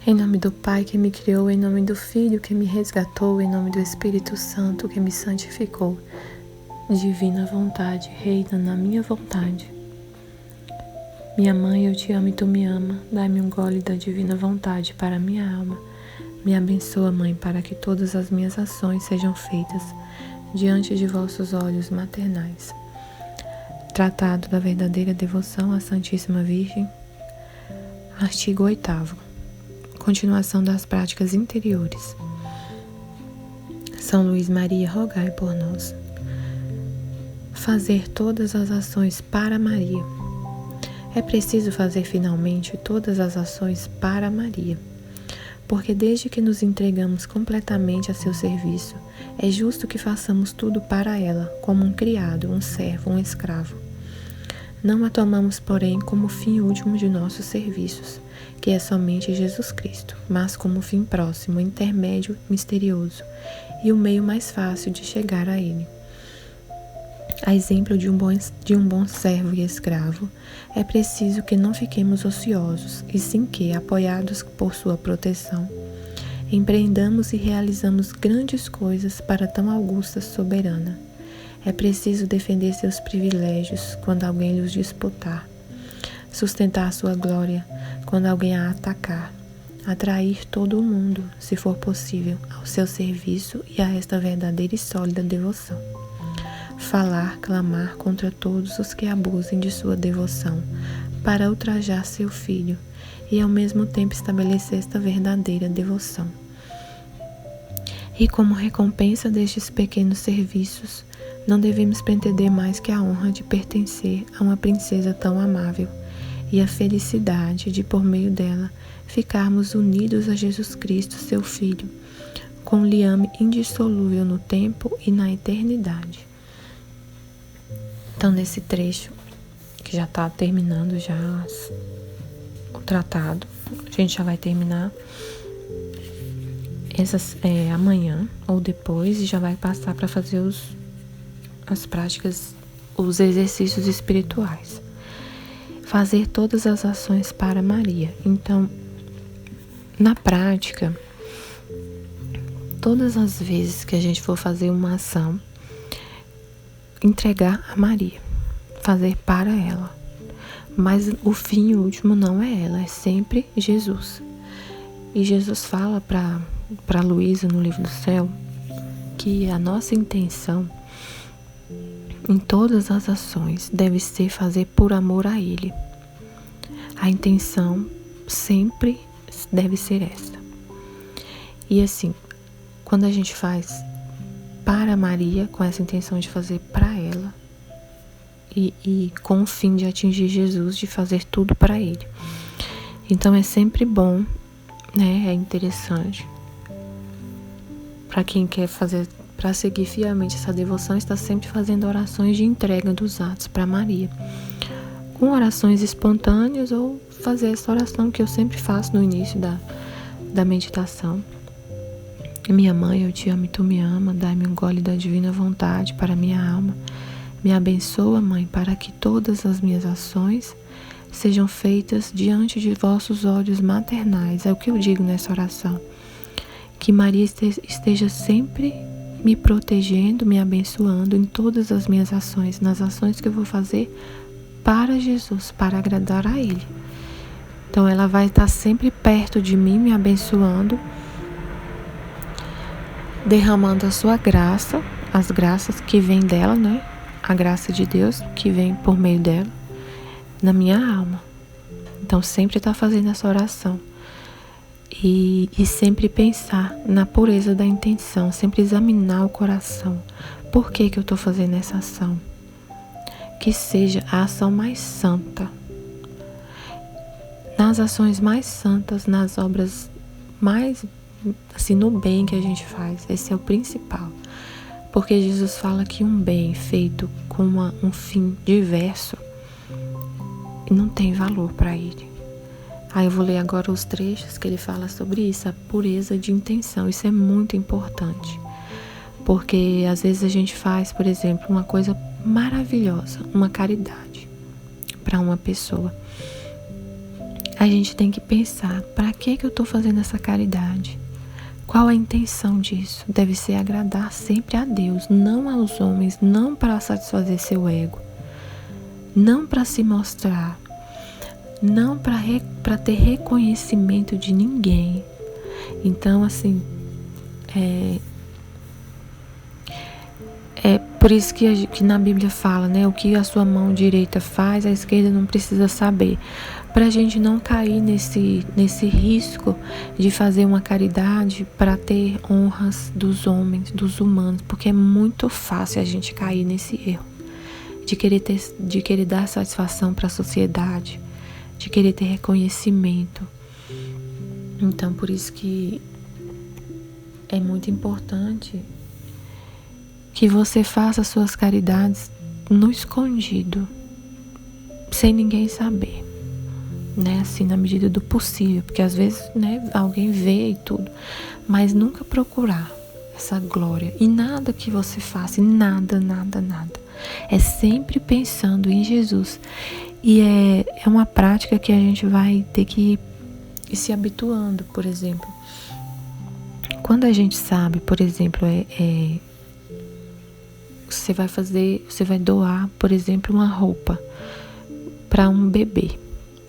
Em nome do Pai que me criou, em nome do Filho que me resgatou, em nome do Espírito Santo que me santificou. Divina vontade, reina na minha vontade. Minha mãe, eu te amo e tu me ama. Dai-me um gole da divina vontade para a minha alma. Me abençoa, Mãe, para que todas as minhas ações sejam feitas diante de vossos olhos maternais. Tratado da verdadeira devoção à Santíssima Virgem. Artigo 8º. Continuação das práticas interiores. São Luís Maria, rogai por nós. Fazer todas as ações para Maria. É preciso fazer finalmente todas as ações para Maria, porque desde que nos entregamos completamente a seu serviço, é justo que façamos tudo para ela, como um criado, um servo, um escravo. Não a tomamos, porém, como fim último de nossos serviços, que é somente Jesus Cristo, mas como fim próximo, intermédio, misterioso, e o meio mais fácil de chegar a Ele. A exemplo de um bom servo e escravo, é preciso que não fiquemos ociosos, e sim que, apoiados por sua proteção, empreendamos e realizamos grandes coisas para tão augusta soberana. É preciso defender seus privilégios quando alguém lhes disputar, sustentar sua glória quando alguém a atacar, atrair todo o mundo, se for possível, ao seu serviço e a esta verdadeira e sólida devoção. Falar, clamar contra todos os que abusem de sua devoção, para ultrajar seu filho e ao mesmo tempo estabelecer esta verdadeira devoção. E como recompensa destes pequenos serviços, não devemos pretender mais que a honra de pertencer a uma princesa tão amável e a felicidade de, por meio dela, ficarmos unidos a Jesus Cristo, seu Filho, com liame indissolúvel no tempo e na eternidade. Então, nesse trecho, que já está terminando já o tratado, a gente já vai terminar amanhã ou depois e já vai passar para fazer as práticas, os exercícios espirituais. Fazer todas as ações para Maria. Então, na prática, todas as vezes que a gente for fazer uma ação, entregar a Maria, fazer para ela. Mas o fim último não é ela, é sempre Jesus. E Jesus fala para Luísa no Livro do Céu que a nossa intenção em todas as ações deve ser fazer por amor a Ele. A intenção sempre deve ser essa. E assim, quando a gente faz para Maria, com essa intenção de fazer para ela e com o fim de atingir Jesus, de fazer tudo para Ele. Então é sempre bom, né? É interessante para quem quer fazer, para seguir fielmente essa devoção, está sempre fazendo orações de entrega dos atos para Maria, com orações espontâneas ou fazer essa oração que eu sempre faço no início da meditação. Minha mãe, eu te amo e tu me ama, dai-me um gole da divina vontade para minha alma. Me abençoa, Mãe, para que todas as minhas ações sejam feitas diante de vossos olhos maternais. É o que eu digo nessa oração. Que Maria esteja sempre me protegendo, me abençoando em todas as minhas ações, nas ações que eu vou fazer para Jesus, para agradar a Ele. Então ela vai estar sempre perto de mim, me abençoando, derramando a sua graça, as graças que vêm dela, né? A graça de Deus que vem por meio dela, na minha alma. Então sempre está fazendo essa oração. E sempre pensar na pureza da intenção, sempre examinar o coração. Por que eu estou fazendo essa ação? Que seja a ação mais santa. Nas ações mais santas, nas obras mais, assim, no bem que a gente faz. Esse é o principal. Porque Jesus fala que um bem feito com um fim diverso não tem valor para Ele. Aí eu vou ler agora os trechos que ele fala sobre isso, a pureza de intenção. Isso é muito importante, porque às vezes a gente faz, por exemplo, uma coisa maravilhosa, uma caridade para uma pessoa. a gente tem que pensar, para que eu estou fazendo essa caridade? Qual a intenção disso? Deve ser agradar sempre a Deus, não aos homens, não para satisfazer seu ego, não para se mostrar, não para ter reconhecimento de ninguém. Então, assim, é por isso que na Bíblia fala, né? O que a sua mão direita faz, a esquerda não precisa saber. Para a gente não cair nesse risco de fazer uma caridade para ter honras dos homens, dos humanos, porque é muito fácil a gente cair nesse erro de querer dar satisfação para a sociedade, de querer ter reconhecimento. Então, por isso que é muito importante que você faça suas caridades no escondido, sem ninguém saber, né? Assim, na medida do possível, porque às vezes, né, alguém vê e tudo, mas nunca procurar essa glória. E nada que você faça, nada, é sempre pensando em Jesus. E é uma prática que a gente vai ter que ir se habituando. Por exemplo, quando a gente sabe, por exemplo, você vai doar, por exemplo, uma roupa para um bebê,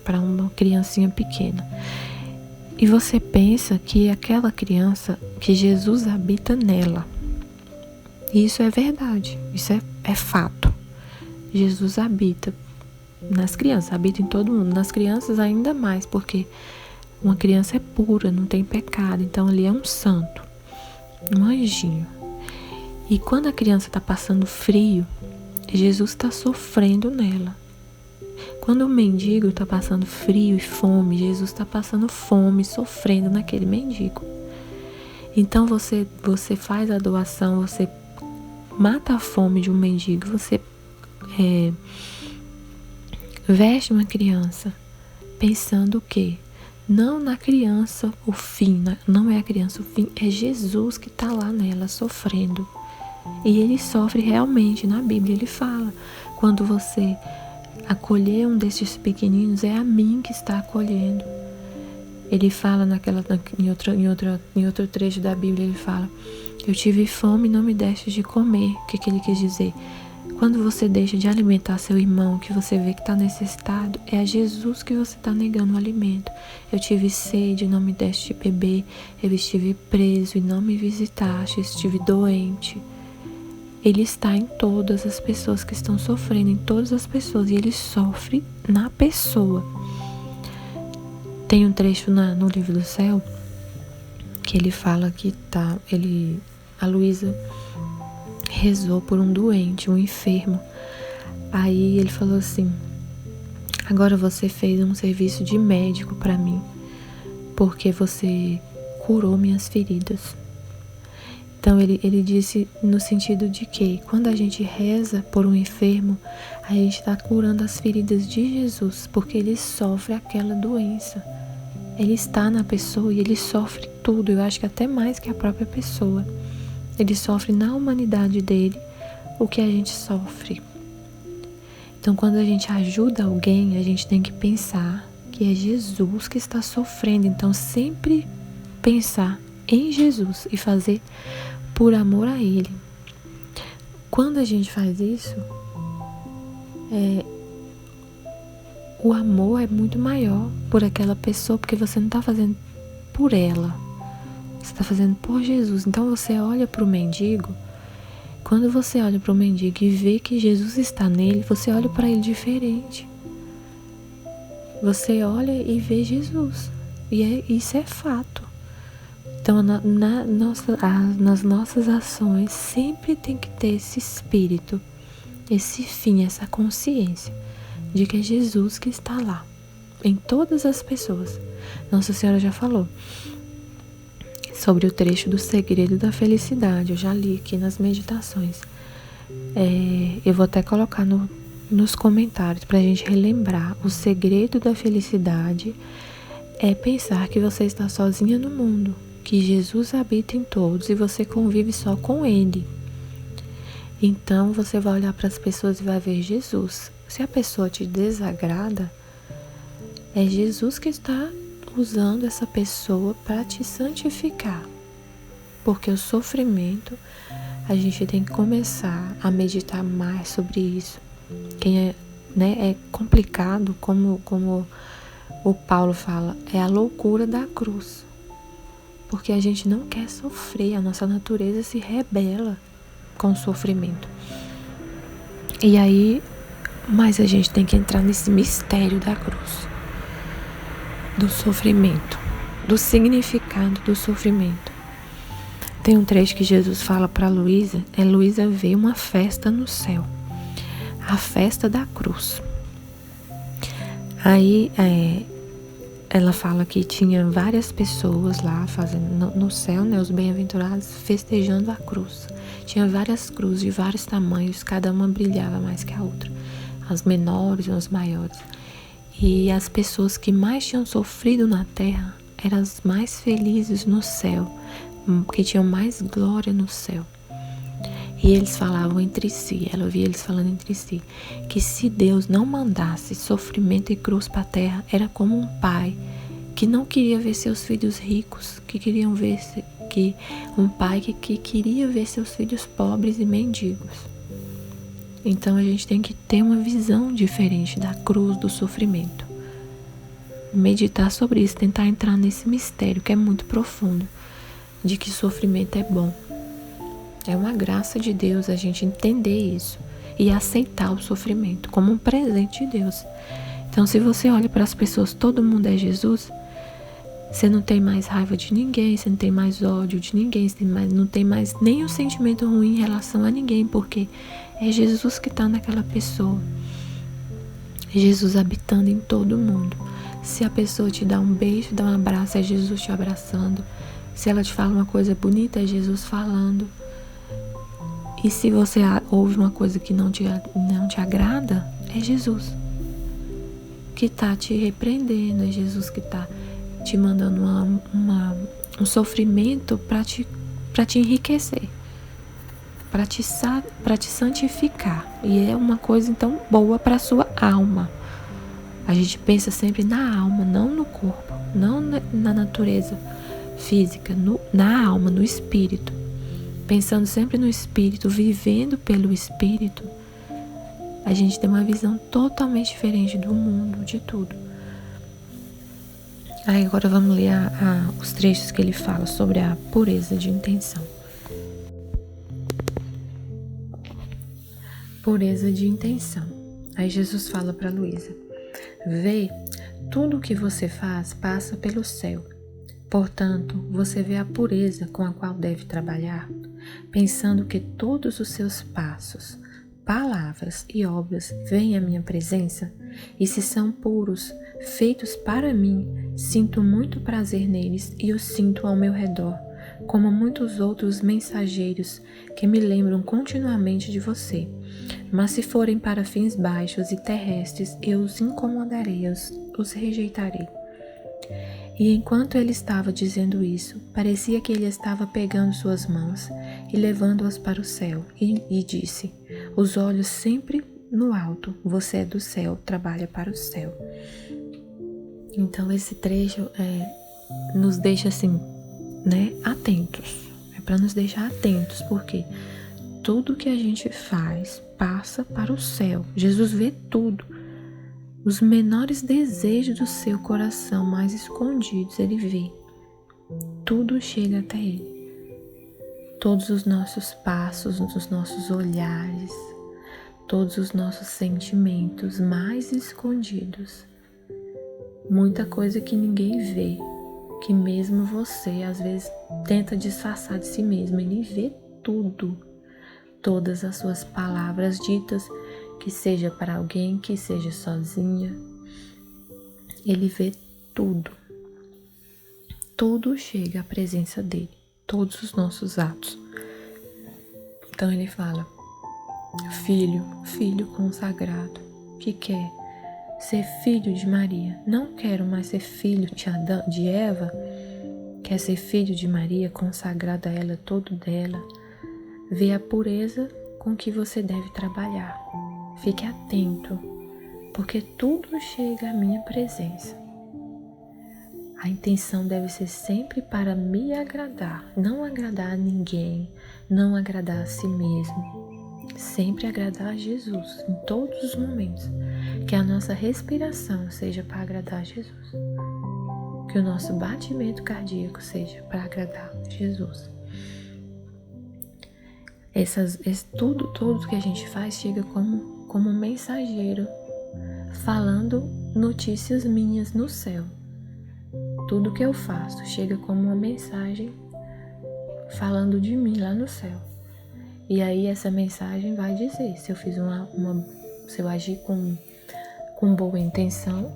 para uma criancinha pequena. E você pensa que aquela criança, que Jesus habita nela. E isso é verdade, isso é fato. Jesus habita nas crianças, habita em todo mundo. Nas crianças ainda mais, porque uma criança é pura, não tem pecado. Então ali é um santo, um anjinho. E quando a criança está passando frio, Jesus está sofrendo nela. Quando o mendigo está passando frio e fome, Jesus está passando fome, sofrendo naquele mendigo. Então você faz a doação, você mata a fome de um mendigo, você veste uma criança pensando o quê? Não na criança o fim, não é a criança o fim, é Jesus que está lá nela sofrendo. E ele sofre realmente, na Bíblia ele fala, quando você acolher um desses pequeninos, é a mim que está acolhendo. Ele fala em outro trecho da Bíblia, ele fala, eu tive fome e não me deste de comer. O que ele quis dizer? Quando você deixa de alimentar seu irmão, que você vê que está necessitado, é a Jesus que você está negando o alimento. Eu tive sede e não me deste de beber, eu estive preso e não me visitaste, estive doente. Ele está em todas as pessoas que estão sofrendo, em todas as pessoas, e ele sofre na pessoa. Tem um trecho no Livro do Céu que ele fala que a Luísa rezou por um doente, um enfermo. Aí ele falou assim, agora você fez um serviço de médico para mim, porque você curou minhas feridas. Então ele disse no sentido de que quando a gente reza por um enfermo, a gente está curando as feridas de Jesus, porque ele sofre aquela doença. Ele está na pessoa e ele sofre tudo, eu acho que até mais que a própria pessoa. Ele sofre na humanidade dele o que a gente sofre. Então quando a gente ajuda alguém, a gente tem que pensar que é Jesus que está sofrendo. Então sempre pensar em Jesus e fazer por amor a Ele. Quando a gente faz isso, o amor é muito maior por aquela pessoa, porque você não está fazendo por ela, você está fazendo por Jesus. Então você olha para o mendigo, quando você olha para o mendigo e vê que Jesus está nele, você olha para ele diferente. Você olha e vê Jesus, e isso é fato. Então, nas nossas ações, sempre tem que ter esse espírito, esse fim, essa consciência de que é Jesus que está lá, em todas as pessoas. Nossa Senhora já falou sobre o trecho do segredo da felicidade, eu já li aqui nas meditações. Eu vou até colocar nos comentários para a gente relembrar. O segredo da felicidade é pensar que você está sozinha no mundo, que Jesus habita em todos e você convive só com Ele. Então você vai olhar para as pessoas e vai ver Jesus. Se a pessoa te desagrada, É Jesus que está usando essa pessoa para te santificar. Porque o sofrimento, a gente tem que começar a meditar mais sobre isso. É complicado, como o Paulo fala, é a loucura da cruz. Porque a gente não quer sofrer, a nossa natureza se rebela com o sofrimento. E aí, mas a gente tem que entrar nesse mistério da cruz, do sofrimento, do significado do sofrimento. Tem um trecho que Jesus fala para Luísa, Luísa vê uma festa no céu, a festa da cruz. Aí ela fala que tinha várias pessoas lá fazendo no céu, os bem-aventurados festejando a cruz. Tinha várias cruzes de vários tamanhos, cada uma brilhava mais que a outra, as menores e as maiores. E as pessoas que mais tinham sofrido na terra eram as mais felizes no céu, que tinham mais glória no céu. E eles falavam entre si, ela via eles falando entre si, que se Deus não mandasse sofrimento e cruz para a terra, era como um pai que não queria ver seus filhos ricos, um pai que queria ver seus filhos pobres e mendigos. Então a gente tem que ter uma visão diferente da cruz, do sofrimento. Meditar sobre isso, tentar entrar nesse mistério que é muito profundo, de que sofrimento é bom. É uma graça de Deus a gente entender isso e aceitar o sofrimento como um presente de Deus. Então, se você olha para as pessoas, todo mundo é Jesus, você não tem mais raiva de ninguém, você não tem mais ódio de ninguém, você não tem mais nenhum sentimento ruim em relação a ninguém, porque é Jesus que está naquela pessoa. É Jesus habitando em todo mundo. Se a pessoa te dá um beijo, dá um abraço, é Jesus te abraçando. Se ela te fala uma coisa bonita, é Jesus falando. E se você ouve uma coisa que não te agrada, é Jesus que está te repreendendo, é Jesus que está te mandando um sofrimento para te enriquecer, para te santificar. E é uma coisa então boa para a sua alma. A gente pensa sempre na alma, não no corpo, não na natureza física, na alma, no espírito. Pensando sempre no espírito, vivendo pelo espírito, a gente tem uma visão totalmente diferente do mundo, de tudo. Aí agora vamos ler os trechos que ele fala sobre a pureza de intenção. Pureza de intenção. Aí Jesus fala para Luísa: vê, tudo o que você faz passa pelo céu. Portanto, você vê a pureza com a qual deve trabalhar, pensando que todos os seus passos, palavras e obras vêm à minha presença, e se são puros, feitos para mim, sinto muito prazer neles e os sinto ao meu redor, como muitos outros mensageiros que me lembram continuamente de você. Mas se forem para fins baixos e terrestres, eu os incomodarei, os rejeitarei. E enquanto ele estava dizendo isso, parecia que ele estava pegando suas mãos e levando-as para o céu, e disse: os olhos sempre no alto, você é do céu, trabalha para o céu. Então esse trecho nos deixa assim, atentos. É para nos deixar atentos, porque tudo que a gente faz passa para o céu. Jesus vê tudo. Os menores desejos do seu coração mais escondidos, ele vê. Tudo chega até ele. Todos os nossos passos, os nossos olhares, todos os nossos sentimentos mais escondidos. Muita coisa que ninguém vê, que mesmo você às vezes tenta disfarçar de si mesmo. Ele vê tudo. Todas as suas palavras ditas, que seja para alguém, que seja sozinha. Ele vê tudo. Tudo chega à presença dele. Todos os nossos atos. Então ele fala: filho consagrado, que quer ser filho de Maria. Não quero mais ser filho de Eva. Quer ser filho de Maria, consagrado a ela, todo dela. Vê a pureza com que você deve trabalhar. Fique atento, porque tudo chega à minha presença. A intenção deve ser sempre para me agradar, não agradar a ninguém, não agradar a si mesmo. Sempre agradar a Jesus em todos os momentos. Que a nossa respiração seja para agradar a Jesus. Que o nosso batimento cardíaco seja para agradar a Jesus. Tudo que a gente faz chega como um mensageiro falando notícias minhas no céu. Tudo que eu faço chega como uma mensagem falando de mim lá no céu. E aí essa mensagem vai dizer se eu fiz se eu agi com boa intenção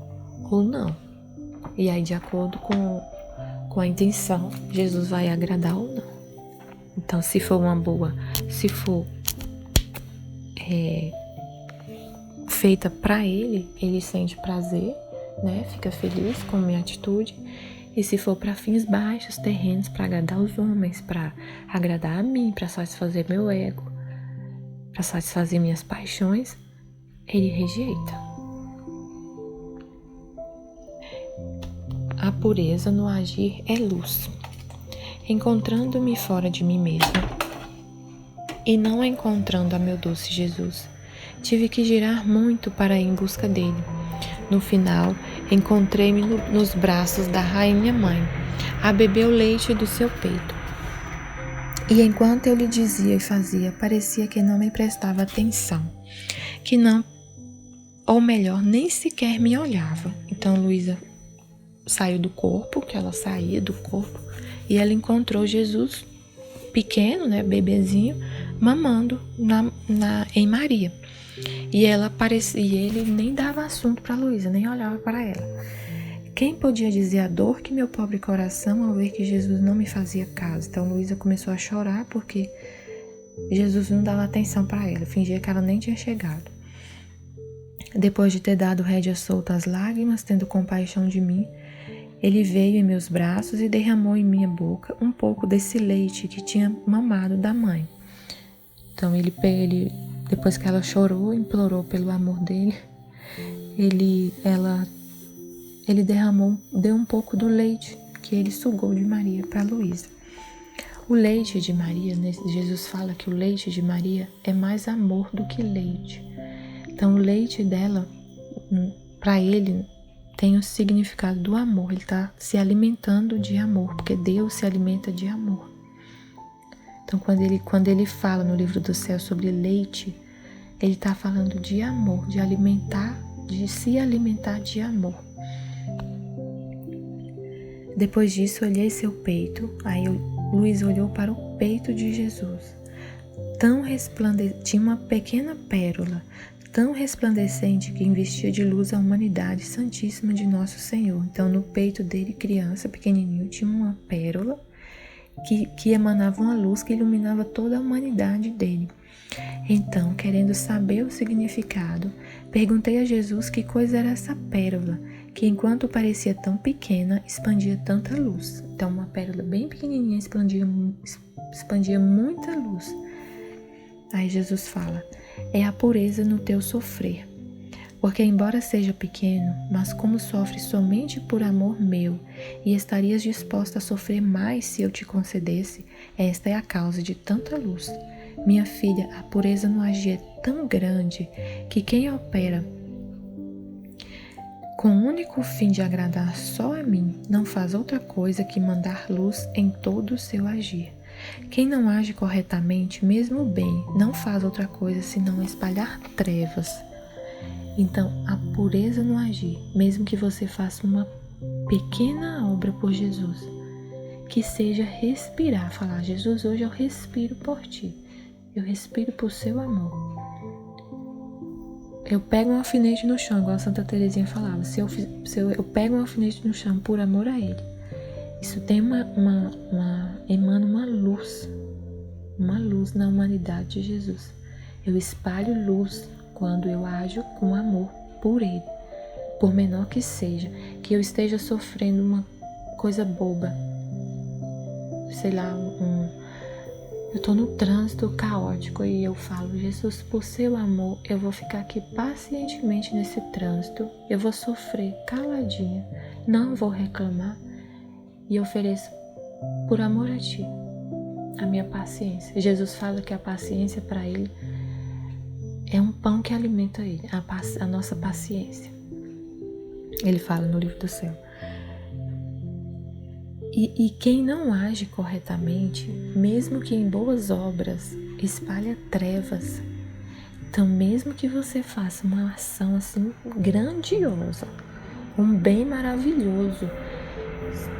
ou não. E aí, de acordo com a intenção, Jesus vai agradar ou não. Então, se for uma boa, se for feita para ele sente prazer, né? Fica feliz com a minha atitude. E se for para fins baixos, terrenos, para agradar os homens, para agradar a mim, para satisfazer meu ego, para satisfazer minhas paixões, ele rejeita. A pureza no agir é luz. Encontrando-me fora de mim mesma e não encontrando a meu doce Jesus, tive que girar muito para ir em busca dele. No final, encontrei-me nos braços da rainha mãe, a beber o leite do seu peito. E enquanto eu lhe dizia e fazia, parecia que não me prestava atenção, que não, ou melhor, nem sequer me olhava. Então Luísa saiu do corpo, que ela saía do corpo, e ela encontrou Jesus pequeno, né, bebezinho, mamando em Maria. E ele nem dava assunto para Luísa, nem olhava para ela. Quem podia dizer a dor que meu pobre coração ao ver que Jesus não me fazia caso? Então Luísa começou a chorar porque Jesus não dava atenção para ela, fingia que ela nem tinha chegado. Depois de ter dado rédea solta às lágrimas, tendo compaixão de mim, ele veio em meus braços e derramou em minha boca um pouco desse leite que tinha mamado da mãe. Então ele depois que ela chorou, implorou pelo amor dele, ele deu um pouco do leite que ele sugou de Maria para Luísa. O leite de Maria, Jesus fala que o leite de Maria é mais amor do que leite. Então o leite dela, para ele, tem o significado do amor. Ele está se alimentando de amor, porque Deus se alimenta de amor. Então quando ele fala no livro do céu sobre leite, ele está falando de amor, de se alimentar de amor. Depois disso, olhei seu peito. Aí Luiz olhou para o peito de Jesus. Tinha uma pequena pérola, tão resplandecente que investia de luz a humanidade santíssima de nosso Senhor. Então, no peito dele, criança, pequenininho, tinha uma pérola que emanava uma luz que iluminava toda a humanidade dele. Então, querendo saber o significado, perguntei a Jesus que coisa era essa pérola, que enquanto parecia tão pequena, expandia tanta luz. Então, uma pérola bem pequenininha expandia muita luz. Aí Jesus fala: é a pureza no teu sofrer. Porque embora seja pequeno, mas como sofres somente por amor meu, e estarias disposta a sofrer mais se eu te concedesse, esta é a causa de tanta luz. Minha filha, a pureza no agir é tão grande que quem opera com o único fim de agradar só a mim, não faz outra coisa que mandar luz em todo o seu agir. Quem não age corretamente, mesmo o bem, não faz outra coisa senão espalhar trevas. Então, a pureza no agir, mesmo que você faça uma pequena obra por Jesus, que seja respirar, falar: Jesus, hoje eu respiro por ti, eu respiro por seu amor. Eu pego um alfinete no chão, igual a Santa Teresinha falava, eu pego um alfinete no chão por amor a ele. Isso tem emana uma luz na humanidade de Jesus. Eu espalho luz quando eu ajo com amor por ele, por menor que seja, que eu esteja sofrendo uma coisa boba, sei lá, eu estou no trânsito caótico e eu falo: Jesus, por seu amor, eu vou ficar aqui pacientemente nesse trânsito, eu vou sofrer caladinha, não vou reclamar, e ofereço por amor a ti a minha paciência. Jesus fala que a paciência para ele é um pão que alimenta ele, a nossa paciência. Ele fala no livro do céu. E quem não age corretamente, mesmo que em boas obras, espalha trevas. Então, mesmo que você faça uma ação assim grandiosa, um bem maravilhoso,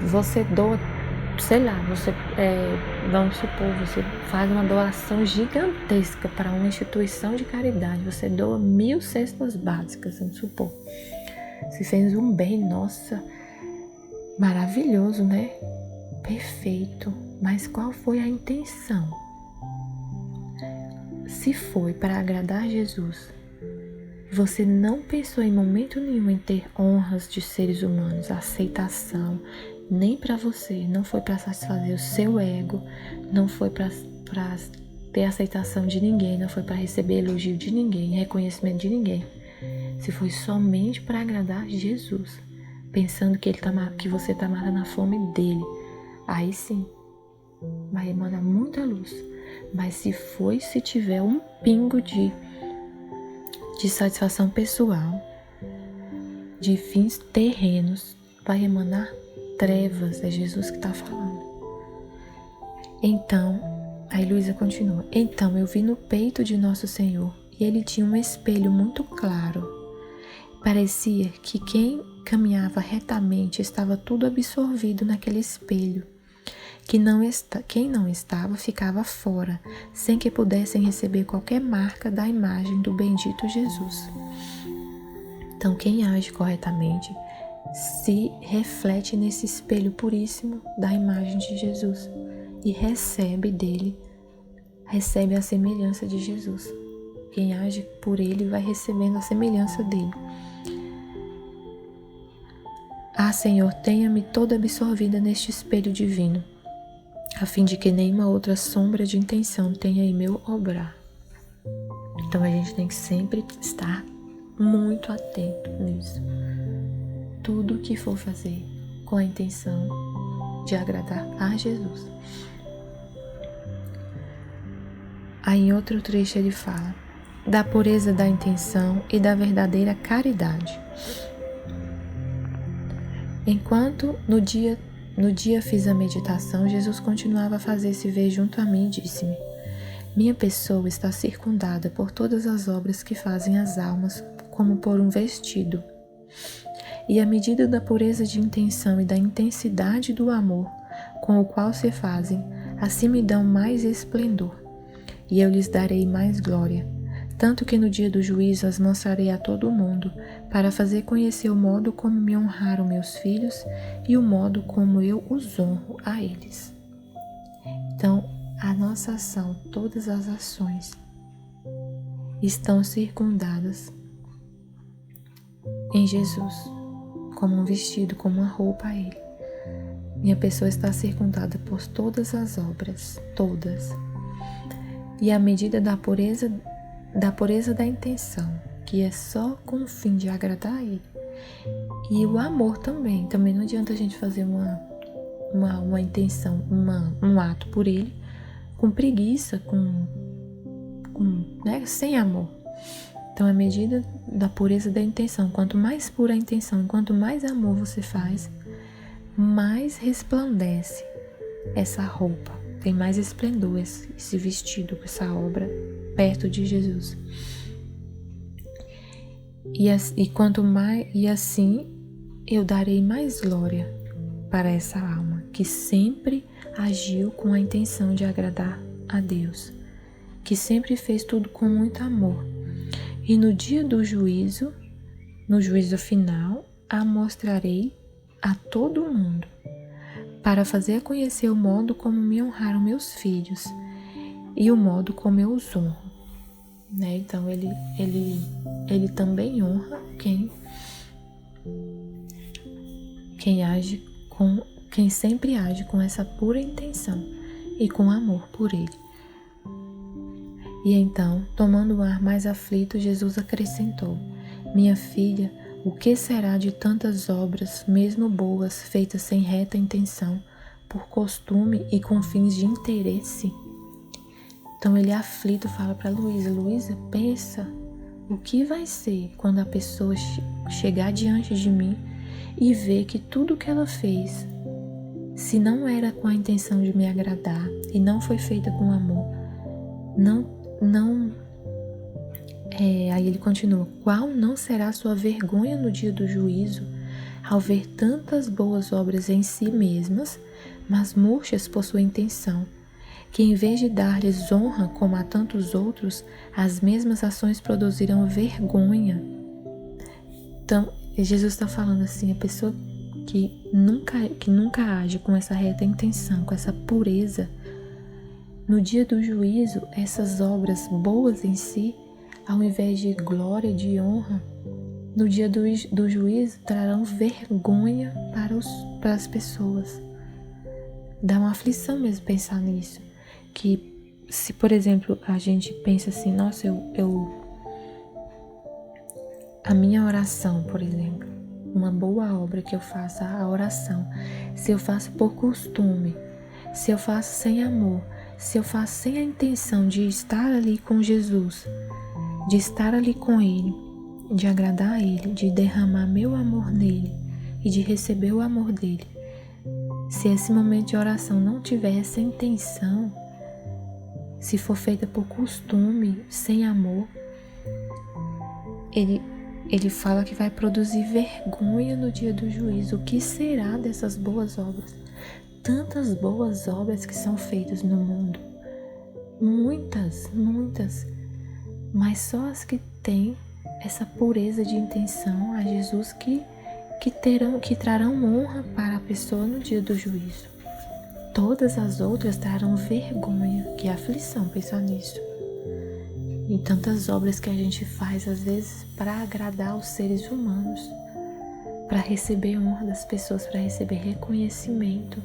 você doa, sei lá, vamos supor, você faz uma doação gigantesca para uma instituição de caridade, você doa 1000 cestas básicas, vamos supor. Você fez um bem, nossa, maravilhoso, né? Perfeito. Mas qual foi a intenção? Se foi para agradar Jesus, você não pensou em momento nenhum em ter honras de seres humanos, aceitação, nem para você, não foi para satisfazer o seu ego, não foi para ter aceitação de ninguém, não foi para receber elogio de ninguém, reconhecimento de ninguém. Se foi somente para agradar Jesus, pensando que você está matando a fome dele, aí sim, vai emanar muita luz. Mas se tiver um pingo de satisfação pessoal, de fins terrenos, vai emanar trevas. É Jesus que está falando. Então, aí Luísa continua. Então eu vi no peito de Nosso Senhor e ele tinha um espelho muito claro. Parecia que quem caminhava retamente estava tudo absorvido naquele espelho. Quem não estava ficava fora, sem que pudessem receber qualquer marca da imagem do bendito Jesus. Então, quem age corretamente se reflete nesse espelho puríssimo da imagem de Jesus e recebe a semelhança de Jesus. Quem age por ele vai recebendo a semelhança dele. Ah, Senhor, tenha-me toda absorvida neste espelho divino, a fim de que nenhuma outra sombra de intenção tenha em meu obrar. Então a gente tem que sempre estar muito atento nisso. Tudo que for fazer com a intenção de agradar a Jesus. Aí em outro trecho ele fala da pureza da intenção e da verdadeira caridade. Enquanto no dia fiz a meditação, Jesus continuava a fazer-se ver junto a mim e disse-me: minha pessoa está circundada por todas as obras que fazem as almas como por um vestido. E à medida da pureza de intenção e da intensidade do amor com o qual se fazem, assim me dão mais esplendor, e eu lhes darei mais glória, tanto que no dia do juízo as mostrarei a todo o mundo, para fazer conhecer o modo como me honraram meus filhos e o modo como eu os honro a eles. Então, a nossa ação, todas as ações, estão circundadas em Jesus, como um vestido, como uma roupa a ele. Minha pessoa está circundada por todas as obras, todas. E à medida da pureza da intenção, que é só com o fim de agradar a ele. E o amor também não adianta a gente fazer uma intenção, um ato por ele, com preguiça, né, sem amor. Então, à medida da pureza da intenção, quanto mais pura a intenção, quanto mais amor você faz, mais resplandece essa roupa, tem mais esplendor esse vestido, essa obra perto de Jesus. E assim eu darei mais glória para essa alma que sempre agiu com a intenção de agradar a Deus, que sempre fez tudo com muito amor. E no dia do juízo, no juízo final, a mostrarei a todo mundo, para fazer conhecer o modo como me honraram meus filhos e o modo como eu os honro. Né? Então ele também honra quem sempre age com essa pura intenção e com amor por ele. E então, tomando o ar mais aflito, Jesus acrescentou: minha filha, O que será de tantas obras, mesmo boas, feitas sem reta intenção, por costume e com fins de interesse? Então ele aflito fala para Luísa: Luísa, pensa o que vai ser quando a pessoa chegar diante de mim e ver que tudo que ela fez, se não era com a intenção de me agradar e não foi feita com amor, aí ele continua: qual não será sua vergonha no dia do juízo, ao ver tantas boas obras em si mesmas, mas murchas por sua intenção, que em vez de dar-lhes honra como a tantos outros, as mesmas ações produzirão vergonha. Então, Jesus está falando assim, a pessoa que nunca age com essa reta intenção, com essa pureza, no dia do juízo, essas obras boas em si, ao invés de glória e de honra, no dia do juízo trarão vergonha para as pessoas. Dá uma aflição mesmo pensar nisso. Que se, por exemplo, a gente pensa assim, nossa, a minha oração, por exemplo, uma boa obra que eu faço, a oração, se eu faço por costume, se eu faço sem amor, se eu faço sem a intenção de estar ali com Jesus, de estar ali com Ele, de agradar a Ele, de derramar meu amor nele e de receber o amor dele, se esse momento de oração não tiver essa intenção, se for feita por costume, sem amor, ele fala que vai produzir vergonha no dia do juízo. O que será dessas boas obras? Tantas boas obras que são feitas no mundo. Muitas, mas só as que têm essa pureza de intenção a Jesus que trarão honra para a pessoa no dia do juízo. Todas as outras trarão vergonha, que aflição pensar nisso. Em tantas obras que a gente faz, às vezes, para agradar os seres humanos, para receber honra das pessoas, para receber reconhecimento,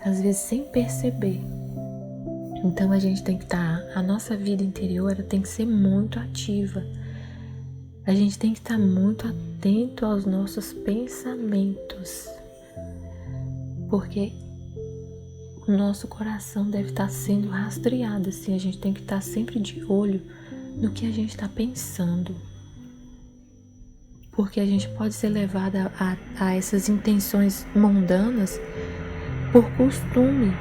às vezes sem perceber. Então a gente tem que a nossa vida interior ela tem que ser muito ativa. A gente tem que estar muito atento aos nossos pensamentos, porque o nosso coração deve estar sendo rastreado, assim, a gente tem que estar sempre de olho no que a gente está pensando, porque a gente pode ser levada a essas intenções mundanas por costume.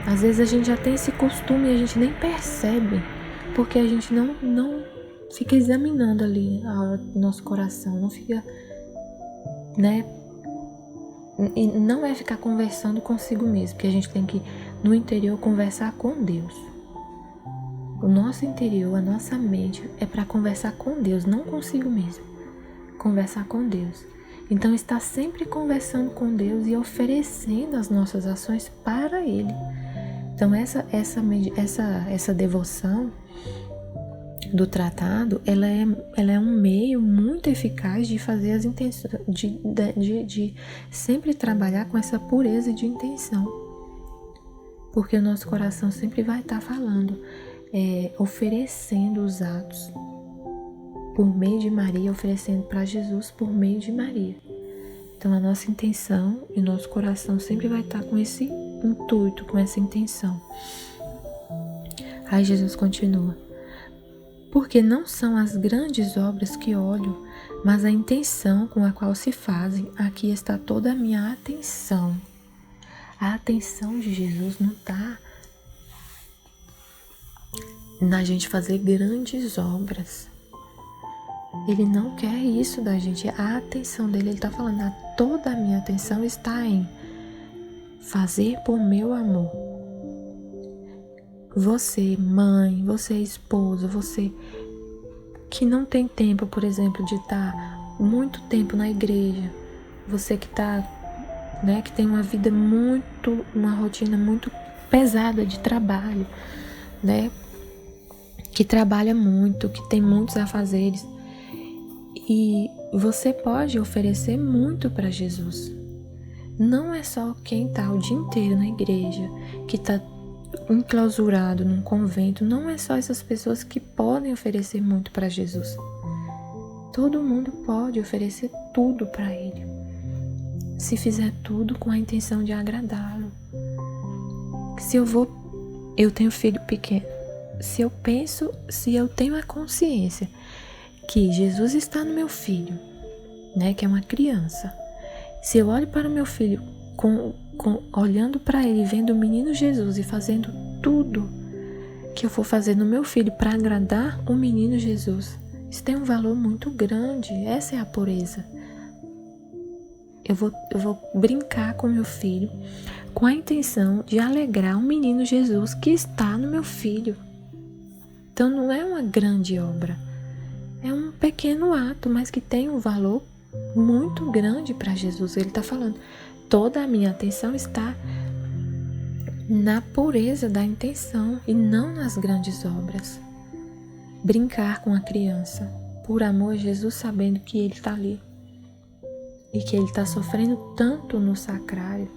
Às vezes a gente já tem esse costume e a gente nem percebe, porque a gente não fica examinando ali o nosso coração, não fica, e não é ficar conversando consigo mesmo, porque a gente tem que, no interior, conversar com Deus. O nosso interior, a nossa mente é para conversar com Deus, não consigo mesmo. Conversar com Deus. Então, estar sempre conversando com Deus e oferecendo as nossas ações para Ele. Então, essa devoção do tratado, ela é um meio muito eficaz de fazer as intenções, de sempre trabalhar com essa pureza de intenção, porque o nosso coração sempre vai estar falando, oferecendo os atos por meio de Maria, oferecendo para Jesus por meio de Maria. Então a nossa intenção e o nosso coração sempre vai estar com esse intuito, com essa intenção. Aí Jesus continua: porque não são as grandes obras que olho, mas a intenção com a qual se fazem. Aqui está toda a minha atenção. A atenção de Jesus não está na gente fazer grandes obras. Ele não quer isso da gente. A atenção dele, ele está falando, toda a minha atenção está em fazer por meu amor. Você, mãe, você, esposa, você que não tem tempo, por exemplo, de estar muito tempo na igreja, você que que tem uma rotina muito pesada de trabalho, que trabalha muito, que tem muitos afazeres, e você pode oferecer muito para Jesus. Não é só quem está o dia inteiro na igreja, que está enclausurado num convento, não é só essas pessoas que podem oferecer muito para Jesus. Todo mundo pode oferecer tudo para Ele, se fizer tudo com a intenção de agradá-lo. Eu tenho filho pequeno. Se eu tenho a consciência que Jesus está no meu filho, né, que é uma criança, se eu olho para o meu filho olhando para ele, vendo o menino Jesus e fazendo tudo que eu for fazer no meu filho para agradar o menino Jesus, isso tem um valor muito grande. Essa é a pureza. Eu vou brincar com meu filho com a intenção de alegrar o menino Jesus que está no meu filho. Então não é uma grande obra, é um pequeno ato, mas que tem um valor muito grande para Jesus. Ele está falando, toda a minha atenção está na pureza da intenção e não nas grandes obras. Brincar com a criança, por amor a Jesus, sabendo que ele está ali e que ele está sofrendo tanto no sacrário,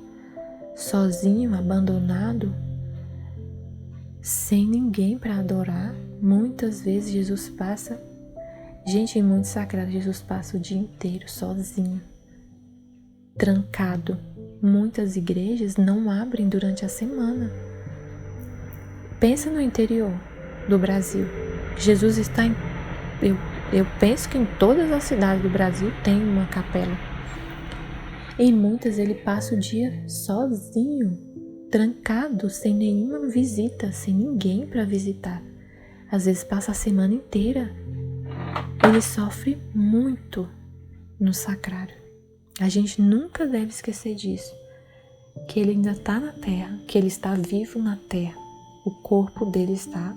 sozinho, abandonado, sem ninguém para adorar. Muitas vezes Jesus passa, em muito sacrário, Jesus passa o dia inteiro sozinho, trancado. Muitas igrejas não abrem durante a semana. Pensa no interior do Brasil. Jesus está eu penso que em todas as cidades do Brasil tem uma capela. Em muitas ele passa o dia sozinho, trancado, sem nenhuma visita, sem ninguém para visitar. Às vezes passa a semana inteira. Ele sofre muito no sacrário. A gente nunca deve esquecer disso, que ele ainda está na terra, que ele está vivo na terra. O corpo dele está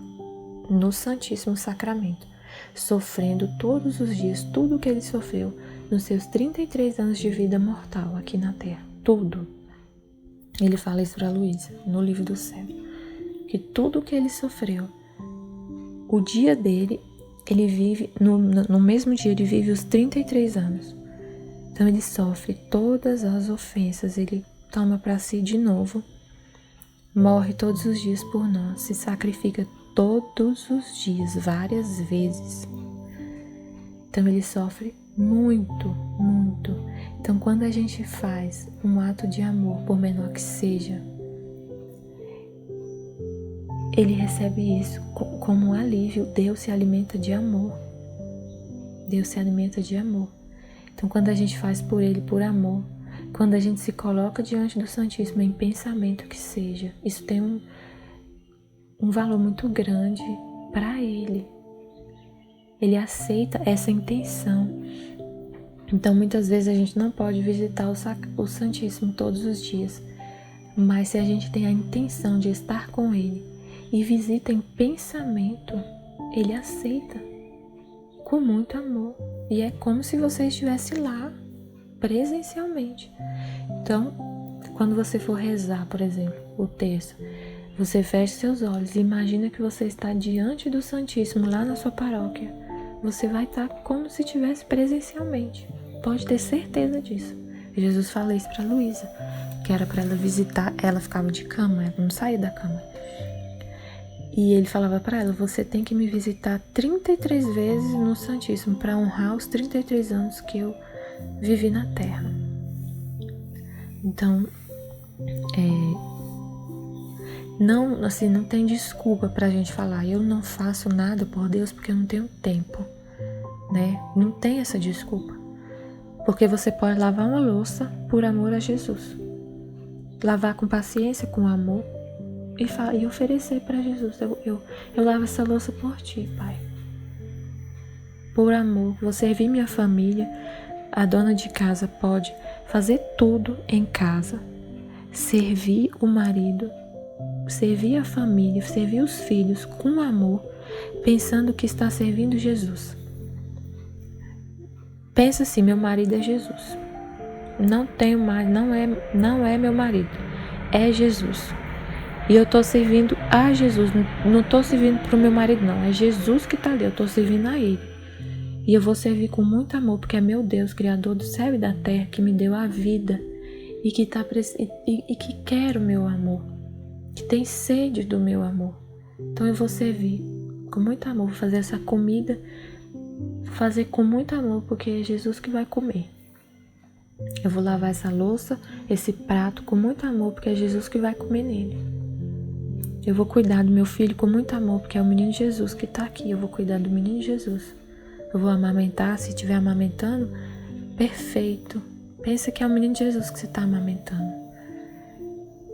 no Santíssimo Sacramento, sofrendo todos os dias tudo o que ele sofreu nos seus 33 anos de vida mortal aqui na terra. Tudo. Ele fala isso para Luísa, no livro do céu, que tudo o que ele sofreu, o dia dele, ele vive, no mesmo dia ele vive os 33 anos. Então ele sofre todas as ofensas, ele toma para si de novo, morre todos os dias por nós, se sacrifica todos os dias, várias vezes. Então ele sofre muito, muito. Então quando a gente faz um ato de amor, por menor que seja, ele recebe isso como um alívio. Deus se alimenta de amor. Deus se alimenta de amor. Então quando a gente faz por ele, por amor, quando a gente se coloca diante do Santíssimo em pensamento que seja, isso tem um valor muito grande para ele. Ele aceita essa intenção. Então muitas vezes a gente não pode visitar o Santíssimo todos os dias, mas se a gente tem a intenção de estar com ele e visita em pensamento, ele aceita com muito amor. E é como se você estivesse lá, presencialmente. Então, quando você for rezar, por exemplo, o terço, você fecha seus olhos e imagina que você está diante do Santíssimo lá na sua paróquia. Você vai estar como se estivesse presencialmente. Pode ter certeza disso. Jesus fala isso para Luísa, que era para ela visitar. Ela ficava de cama, ela não saía da cama. E ele falava para ela, você tem que me visitar 33 vezes no Santíssimo para honrar os 33 anos que eu vivi na Terra. Então, não tem desculpa pra gente falar, eu não faço nada por Deus porque eu não tenho tempo, né? Não tem essa desculpa. Porque você pode lavar uma louça por amor a Jesus. Lavar com paciência, com amor. E oferecer para Jesus, eu lavo essa louça por ti, Pai. Por amor, vou servir minha família. A dona de casa pode fazer tudo em casa, servir o marido, servir a família, servir os filhos com amor, pensando que está servindo Jesus. Pensa assim, meu marido é Jesus. Não tenho mais, não é meu marido, é Jesus. E eu estou servindo a Jesus, não estou servindo para o meu marido não, é Jesus que está ali, eu estou servindo a Ele. E eu vou servir com muito amor, porque é meu Deus, Criador do céu e da terra, que me deu a vida e que quer o meu amor, que tem sede do meu amor. Então eu vou servir com muito amor, vou fazer essa comida fazer com muito amor, porque é Jesus que vai comer. Eu vou lavar essa louça, esse prato com muito amor, porque é Jesus que vai comer nele. Eu vou cuidar do meu filho com muito amor, porque é o menino Jesus que está aqui. Eu vou cuidar do menino Jesus. Eu vou amamentar, se estiver amamentando, perfeito. Pensa que é o menino Jesus que você está amamentando.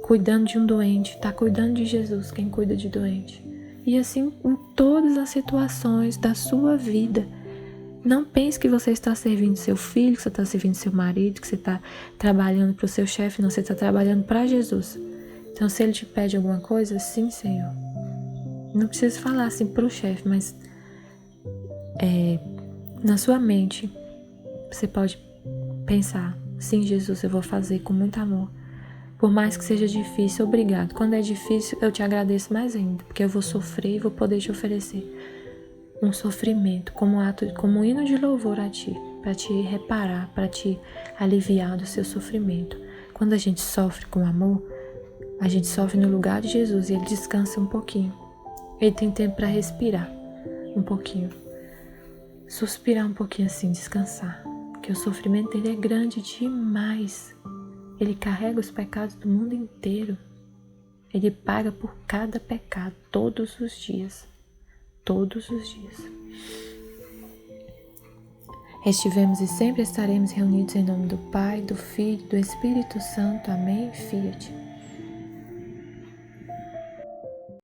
Cuidando de um doente, está cuidando de Jesus, quem cuida de doente. E assim em todas as situações da sua vida. Não pense que você está servindo seu filho, que você está servindo seu marido, que você está trabalhando para o seu chefe. Não, você está trabalhando para Jesus. Então, se ele te pede alguma coisa, sim, Senhor. Não precisa falar assim para o chefe, mas na sua mente, você pode pensar: sim, Jesus, eu vou fazer com muito amor. Por mais que seja difícil, obrigado. Quando é difícil, eu te agradeço mais ainda, porque eu vou sofrer e vou poder te oferecer um sofrimento como como um hino de louvor a ti, para te reparar, para te aliviar do seu sofrimento. Quando a gente sofre com amor, a gente sofre no lugar de Jesus e ele descansa um pouquinho. Ele tem tempo para respirar um pouquinho, suspirar um pouquinho assim, descansar, porque o sofrimento dele é grande demais. Ele carrega os pecados do mundo inteiro. Ele paga por cada pecado todos os dias. Todos os dias. Estivemos e sempre estaremos reunidos em nome do Pai, do Filho e do Espírito Santo. Amém. Fiat.